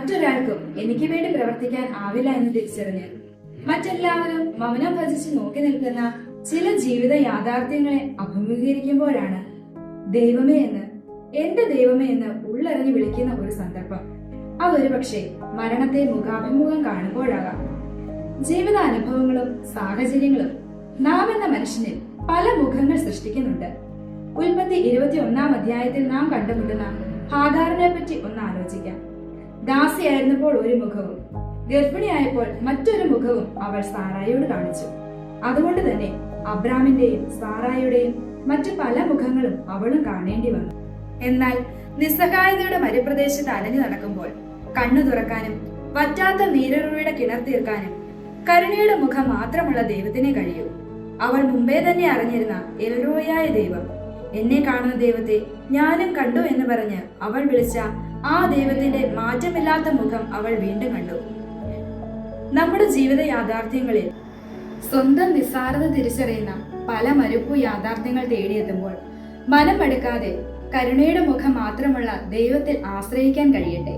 മറ്റൊരാൾക്കും എനിക്ക് വേണ്ടി പ്രവർത്തിക്കാൻ ആവില്ല എന്ന് തിരിച്ചറിഞ്ഞ് മറ്റെല്ലാവരും മൗനം ഭജിച്ച് നോക്കി നിൽക്കുന്ന ചില ജീവിത യാഥാർത്ഥ്യങ്ങളെ അഭിമുഖീകരിക്കുമ്പോഴാണ് ദൈവമേ എന്ന്, എന്റെ ദൈവമേ എന്ന് ഉള്ളറിഞ്ഞ് വിളിക്കുന്ന ഒരു സന്ദർഭം. അതൊരു പക്ഷേ മരണത്തെ മുഖാഭിമുഖം കാണുമ്പോഴാകാം. ജീവിത അനുഭവങ്ങളും സാഹചര്യങ്ങളും നാം എന്ന മനുഷ്യനിൽ പല മുഖങ്ങൾ സൃഷ്ടിക്കുന്നുണ്ട്. ഉൽപ്പത്തി 21-ാം അധ്യായത്തിൽ നാം കണ്ടുമുട്ടുന്ന ഹാഗാറിനെ പറ്റി ഒന്ന് ആലോചിക്കാം. ദാസിയായിരുന്നപ്പോൾ ഒരു മുഖവും ഗർഭിണിയായപ്പോൾ മറ്റൊരു മുഖവും അവൾ സാറായിയോട് കാണിച്ചു. അതുകൊണ്ട് തന്നെ അബ്രാമിന്റെയും സാറായിയുടെയും മറ്റു പല മുഖങ്ങളും അവളും കാണേണ്ടി വന്നു. എന്നാൽ നിസ്സഹായതയുടെ മരുപ്രദേശത്ത് അലഞ്ഞു നടക്കുമ്പോൾ കണ്ണു തുറക്കാനും വറ്റാത്ത നീരുറവയുടെ കിണർ തീർക്കാനും കരുണയുടെ മുഖം മാത്രമുള്ള ദൈവത്തിനെ കഴിയൂ. അവൾ മുമ്പേ തന്നെ അറിഞ്ഞിരുന്ന എൽറോയായ ദൈവം, എന്നെ കാണുന്ന ദൈവത്തെ ഞാനും കണ്ടു എന്ന് പറഞ്ഞ് അവൾ വിളിച്ച ആ ദൈവത്തിന്റെ മാറ്റമില്ലാത്ത മുഖം അവൾ വീണ്ടും കണ്ടു. നമ്മുടെ ജീവിത യാഥാർത്ഥ്യങ്ങളിൽ സ്വന്തം നിസ്സാരത തിരിച്ചറിയുന്ന പല മരുപ്പു യാഥാർത്ഥ്യങ്ങൾ തേടിയെത്തുമ്പോൾ മനം മടുക്കാതെ കരുണയുടെ മുഖം മാത്രമുള്ള ദൈവത്തിൽ ആശ്രയിക്കാൻ കഴിയട്ടെ.